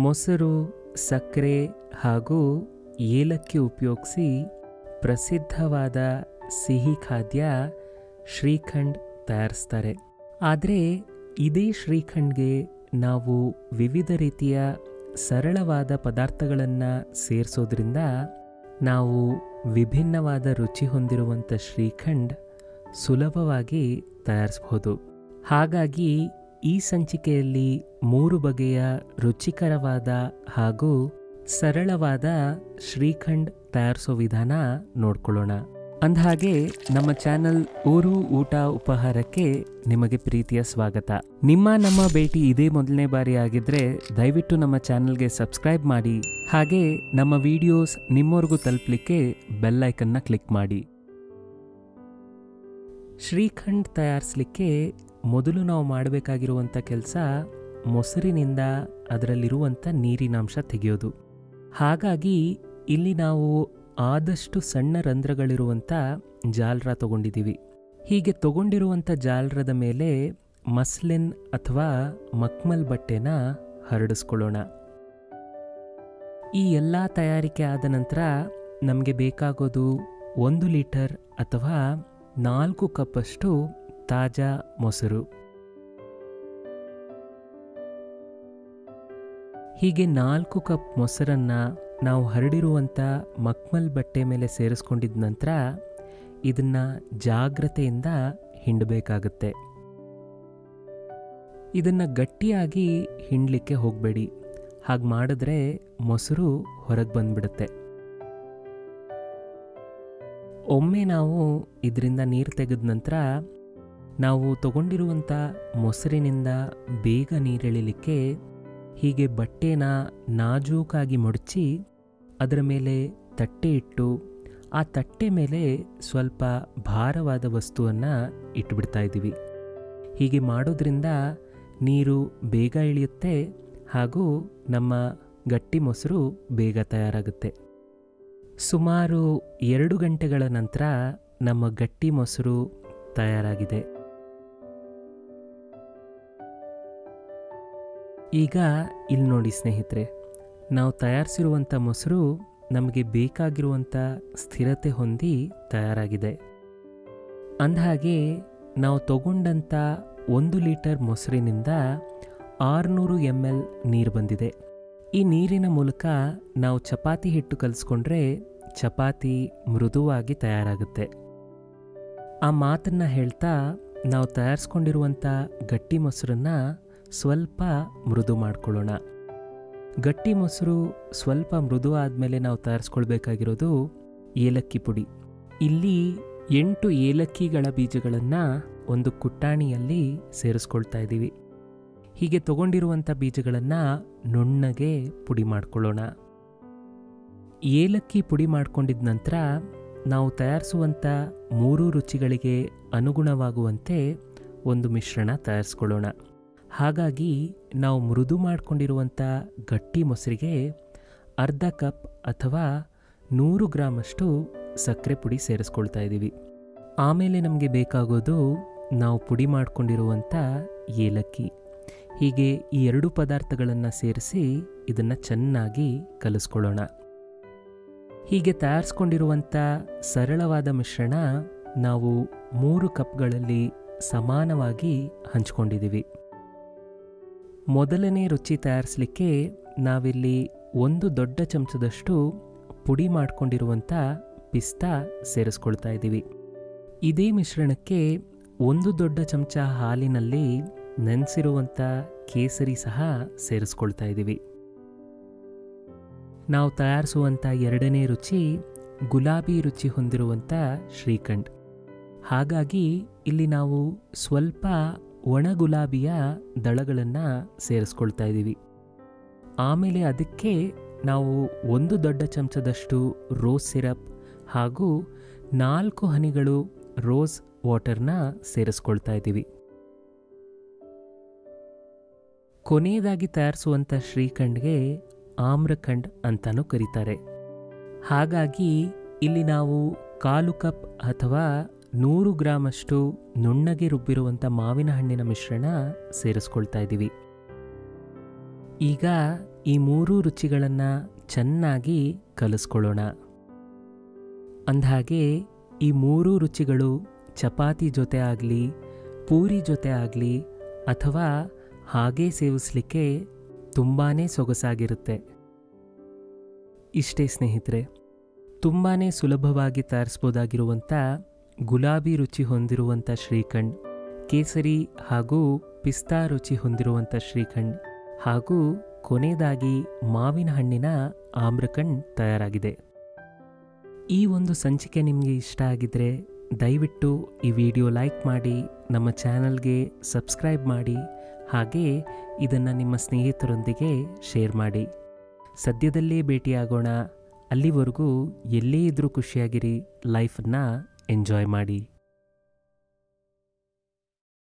ಮೊಸರು, ಸಕ್ಕರೆ ಹಾಗೂ ಏಲಕ್ಕಿ ಉಪಯೋಗಿಸಿ ಪ್ರಸಿದ್ಧವಾದ ಸಿಹಿ ಖಾದ್ಯ ಶ್ರೀಖಂಡ್ ತಯಾರಿಸ್ತಾರೆ. ಆದರೆ ಇದೇ ಶ್ರೀಖಂಡ್ಗೆ ನಾವು ವಿವಿಧ ರೀತಿಯ ಸರಳವಾದ ಪದಾರ್ಥಗಳನ್ನು ಸೇರಿಸೋದ್ರಿಂದ ನಾವು ವಿಭಿನ್ನವಾದ ರುಚಿ ಹೊಂದಿರುವಂಥ ಶ್ರೀಖಂಡ್ ಸುಲಭವಾಗಿ ತಯಾರಿಸಬಹುದು. ಹಾಗಾಗಿ ಈ ಸಂಚಿಕೆಯಲ್ಲಿ 3 ಬಗೆಯ ರುಚಿಕರವಾದ ಹಾಗೂ ಸರಳವಾದ ಶ್ರೀಖಂಡ್ ತಯಾರಿಸೋ ವಿಧಾನ ನೋಡ್ಕೊಳ್ಳೋಣ. ಅಂದಹಾಗೆ ನಮ್ಮ ಚಾನಲ್ ಊರು ಊಟ ಉಪಹಾರಕ್ಕೆ ನಿಮಗೆ ಪ್ರೀತಿಯ ಸ್ವಾಗತ. ನಮ್ಮ ಭೇಟಿ ಇದೇ ಮೊದಲನೇ ಬಾರಿ ಆಗಿದ್ರೆ ದಯವಿಟ್ಟು ನಮ್ಮ ಚಾನಲ್ಗೆ ಸಬ್ಸ್ಕ್ರೈಬ್ ಮಾಡಿ. ಹಾಗೆ ನಮ್ಮ ವಿಡಿಯೋಸ್ ನಿಮ್ಮವರೆಗೂ ತಲುಪಲಿಕ್ಕೆ ಬೆಲ್ ಐಕನ್ನ ಕ್ಲಿಕ್ ಮಾಡಿ. ಶ್ರೀಖಂಡ್ ತಯಾರಿಸಲಿಕ್ಕೆ ಮೊದಲು ನಾವು ಮಾಡಬೇಕಾಗಿರುವಂಥ ಕೆಲಸ ಮೊಸರಿನಿಂದ ಅದರಲ್ಲಿರುವಂಥ ನೀರಿನಾಂಶ ತೆಗೆಯೋದು. ಹಾಗಾಗಿ ಇಲ್ಲಿ ನಾವು ಆದಷ್ಟು ಸಣ್ಣ ರಂಧ್ರಗಳಿರುವಂಥ ಜಾಲರ ತಗೊಂಡಿದ್ದೀವಿ. ಹೀಗೆ ತಗೊಂಡಿರುವಂಥ ಜಾಲರದ ಮೇಲೆ ಮಸ್ಲಿನ್ ಅಥವಾ ಮಕ್ಮಲ್ ಬಟ್ಟೆನ ಹರಡಿಸ್ಕೊಳ್ಳೋಣ. ಈ ಎಲ್ಲ ತಯಾರಿಕೆ ಆದ ನಂತರ ನಮಗೆ ಬೇಕಾಗೋದು 1 ಲೀಟರ್ ಅಥವಾ 4 ಕಪ್ಪಷ್ಟು ತಾಜಾ ಮೊಸರು. ಹೀಗೆ 4 ಕಪ್ ಮೊಸರನ್ನು ನಾವು ಹರಡಿರುವಂಥ ಮಕ್ಮಲ್ ಬಟ್ಟೆ ಮೇಲೆ ಸೇರಿಸ್ಕೊಂಡಿದ್ದ ನಂತರ ಇದನ್ನು ಜಾಗ್ರತೆಯಿಂದ ಹಿಂಡಬೇಕಾಗುತ್ತೆ. ಇದನ್ನು ಗಟ್ಟಿಯಾಗಿ ಹಿಂಡಲಿಕ್ಕೆ ಹೋಗಬೇಡಿ. ಹಾಗೆ ಮಾಡಿದ್ರೆ ಮೊಸರು ಹೊರಗೆ ಬಂದ್ಬಿಡುತ್ತೆ. ಒಮ್ಮೆ ನಾವು ಇದರಿಂದ ನೀರು ತೆಗೆದ ನಂತರ ನಾವು ತಗೊಂಡಿರುವಂಥ ಮೊಸರಿನಿಂದ ಬೇಗ ನೀರೆಳಿಲಿಕ್ಕೆ ಹೀಗೆ ಬಟ್ಟೆನ ನಾಜೂಕಾಗಿ ಮಡಚಿ ಅದರ ಮೇಲೆ ತಟ್ಟೆ ಇಟ್ಟು ಆ ತಟ್ಟೆ ಮೇಲೆ ಸ್ವಲ್ಪ ಭಾರವಾದ ವಸ್ತುವನ್ನು ಇಟ್ಬಿಡ್ತಾ ಇದ್ದೀವಿ. ಹೀಗೆ ಮಾಡೋದ್ರಿಂದ ನೀರು ಬೇಗ ಇಳಿಯುತ್ತೆ ಹಾಗೂ ನಮ್ಮ ಗಟ್ಟಿ ಮೊಸರು ಬೇಗ ತಯಾರಾಗುತ್ತೆ. ಸುಮಾರು 2 ಗಂಟೆಗಳ ನಂತರ ನಮ್ಮ ಗಟ್ಟಿ ಮೊಸರು ತಯಾರಾಗಿದೆ. ಈಗ ಇಲ್ಲಿ ನೋಡಿ ಸ್ನೇಹಿತರೆ, ನಾವು ತಯಾರಿಸಿರುವಂಥ ಮೊಸರು ನಮಗೆ ಬೇಕಾಗಿರುವಂಥ ಸ್ಥಿರತೆ ಹೊಂದಿ ತಯಾರಾಗಿದೆ. ಅಂದಹಾಗೆ ನಾವು ತಗೊಂಡಂಥ 1 ಲೀಟರ್ ಮೊಸರಿನಿಂದ 600 ml ನೀರು ಬಂದಿದೆ. ಈ ನೀರಿನ ಮೂಲಕ ನಾವು ಚಪಾತಿ ಹಿಟ್ಟು ಕಲಿಸ್ಕೊಂಡ್ರೆ ಚಪಾತಿ ಮೃದುವಾಗಿ ತಯಾರಾಗುತ್ತೆ. ಆ ಮಾತನ್ನು ಹೇಳ್ತಾ ನಾವು ತಯಾರಿಸ್ಕೊಂಡಿರುವಂಥ ಗಟ್ಟಿ ಮೊಸರನ್ನು ಸ್ವಲ್ಪ ಮೃದು ಮಾಡ್ಕೊಳ್ಳೋಣ. ಗಟ್ಟಿ ಮೊಸರು ಸ್ವಲ್ಪ ಮೃದು ಆದಮೇಲೆ ನಾವು ತಯಾರಿಸ್ಕೊಳ್ಬೇಕಾಗಿರೋದು ಏಲಕ್ಕಿ ಪುಡಿ. ಇಲ್ಲಿ 8 ಏಲಕ್ಕಿಗಳ ಬೀಜಗಳನ್ನು ಒಂದು ಕುಟ್ಟಾಣಿಯಲ್ಲಿ ಸೇರಿಸ್ಕೊಳ್ತಾ ಇದ್ದೀವಿ. ಹೀಗೆ ತಗೊಂಡಿರುವಂಥ ಬೀಜಗಳನ್ನು ನುಣ್ಣಗೆ ಪುಡಿ ಮಾಡ್ಕೊಳ್ಳೋಣ. ಏಲಕ್ಕಿ ಪುಡಿ ಮಾಡ್ಕೊಂಡಿದ್ದ ನಂತರ ನಾವು ತಯಾರಿಸುವಂಥ 3 ರುಚಿಗಳಿಗೆ ಅನುಗುಣವಾಗುವಂತೆ ಒಂದು ಮಿಶ್ರಣ ತಯಾರಿಸ್ಕೊಳ್ಳೋಣ. ಹಾಗಾಗಿ ನಾವು ಮೃದು ಮಾಡಿಕೊಂಡಿರುವಂಥ ಗಟ್ಟಿ ಮೊಸರಿಗೆ ಅರ್ಧ ಕಪ್ ಅಥವಾ 100 ಗ್ರಾಮಷ್ಟು ಸಕ್ಕರೆ ಪುಡಿ ಸೇರಿಸ್ಕೊಳ್ತಾ ಇದ್ದೀವಿ. ಆಮೇಲೆ ನಮಗೆ ಬೇಕಾಗೋದು ನಾವು ಪುಡಿ ಮಾಡಿಕೊಂಡಿರುವಂಥ ಏಲಕ್ಕಿ. ಹೀಗೆ ಈ 2 ಪದಾರ್ಥಗಳನ್ನು ಸೇರಿಸಿ ಇದನ್ನು ಚೆನ್ನಾಗಿ ಕಲಿಸ್ಕೊಳ್ಳೋಣ. ಹೀಗೆ ತಯಾರಿಸ್ಕೊಂಡಿರುವಂಥ ಸರಳವಾದ ಮಿಶ್ರಣ ನಾವು 3 ಕಪ್ಗಳಲ್ಲಿ ಸಮಾನವಾಗಿ ಹಂಚ್ಕೊಂಡಿದ್ದೀವಿ. ಮೊದಲನೇ ರುಚಿ ತಯಾರಿಸಲಿಕ್ಕೆ ನಾವಿಲ್ಲಿ 1 ದೊಡ್ಡ ಚಮಚದಷ್ಟು ಪುಡಿ ಮಾಡಿಕೊಂಡಿರುವಂಥ ಪಿಸ್ತಾ ಸೇರಿಸ್ಕೊಳ್ತಾ ಇದ್ದೀವಿ. ಇದೇ ಮಿಶ್ರಣಕ್ಕೆ 1 ದೊಡ್ಡ ಚಮಚ ಹಾಲಿನಲ್ಲಿ ನೆನೆಸಿರುವಂಥ ಕೇಸರಿ ಸಹ ಸೇರಿಸ್ಕೊಳ್ತಾ ಇದ್ದೀವಿ. ನಾವು ತಯಾರಿಸುವಂಥ 2ನೇ ರುಚಿ ಗುಲಾಬಿ ರುಚಿ ಹೊಂದಿರುವಂಥ ಶ್ರೀಖಂಡ್. ಹಾಗಾಗಿ ಇಲ್ಲಿ ನಾವು ಸ್ವಲ್ಪ ಒಣ ಗುಲಾಬಿಯ ದಳಗಳನ್ನು ಸೇರಿಸ್ಕೊಳ್ತಾ ಇದ್ದೀವಿ. ಆಮೇಲೆ ಅದಕ್ಕೆ ನಾವು 1 ದೊಡ್ಡ ಚಮಚದಷ್ಟು ರೋಸ್ ಸಿರಪ್ ಹಾಗೂ 4 ಹನಿಗಳು ರೋಸ್ ವಾಟರ್ನ ಸೇರಿಸ್ಕೊಳ್ತಾ ಇದ್ದೀವಿ. ಕೊನೆಯದಾಗಿ ತಯಾರಿಸುವಂಥ ಶ್ರೀಖಂಡ್ಗೆ ಆಮ್ರಖಂಡ್ ಅಂತಲೂ ಕರೀತಾರೆ. ಹಾಗಾಗಿ ಇಲ್ಲಿ ನಾವು 1/4 ಕಪ್ ಅಥವಾ 100 ಗ್ರಾಮಷ್ಟು ನುಣ್ಣಗೆ ರುಬ್ಬಿರುವಂಥ ಮಾವಿನ ಹಣ್ಣಿನ ಮಿಶ್ರಣ ಸೇರಿಸ್ಕೊಳ್ತಾ ಇದ್ದೀವಿ. ಈಗ ಈ ಮೂರೂ ರುಚಿಗಳನ್ನು ಚೆನ್ನಾಗಿ ಕಲಿಸ್ಕೊಳ್ಳೋಣ. ಅಂದಹಾಗೆ ಈ ಮೂರೂ ರುಚಿಗಳು ಚಪಾತಿ ಜೊತೆ ಆಗಲಿ, ಪೂರಿ ಜೊತೆ ಆಗಲಿ ಅಥವಾ ಹಾಗೇ ಸೇವಿಸಲಿಕ್ಕೆ ತುಂಬಾ ಸೊಗಸಾಗಿರುತ್ತೆ. ಇಷ್ಟೇ ಸ್ನೇಹಿತರೆ, ತುಂಬಾ ಸುಲಭವಾಗಿ ತಯಾರಿಸ್ಬೋದಾಗಿರುವಂಥ ಗುಲಾಬಿ ರುಚಿ ಹೊಂದಿರುವಂಥ ಶ್ರೀಖಂಡ್, ಕೇಸರಿ ಹಾಗೂ ಪಿಸ್ತಾ ರುಚಿ ಹೊಂದಿರುವಂಥ ಶ್ರೀಖಂಡ್ ಹಾಗೂ ಕೊನೆಯದಾಗಿ ಮಾವಿನ ಹಣ್ಣಿನ ಆಮ್ರಖಂಡ್ ತಯಾರಾಗಿದೆ. ಈ ಒಂದು ಸಂಚಿಕೆ ನಿಮಗೆ ಇಷ್ಟ ಆಗಿದ್ರೆ ದಯವಿಟ್ಟು ಈ ವಿಡಿಯೋ ಲೈಕ್ ಮಾಡಿ, ನಮ್ಮ ಚಾನಲ್ಗೆ ಸಬ್ಸ್ಕ್ರೈಬ್ ಮಾಡಿ, ಹಾಗೇ ಇದನ್ನು ನಿಮ್ಮ ಸ್ನೇಹಿತರೊಂದಿಗೆ ಶೇರ್ ಮಾಡಿ. ಸದ್ಯದಲ್ಲೇ ಭೇಟಿಯಾಗೋಣ. ಅಲ್ಲಿವರೆಗೂ ಎಲ್ಲೇ ಇದ್ರೂ ಖುಷಿಯಾಗಿರಿ, ಲೈಫನ್ನು ಎಂಜಾಯ್ ಮಾಡಿ.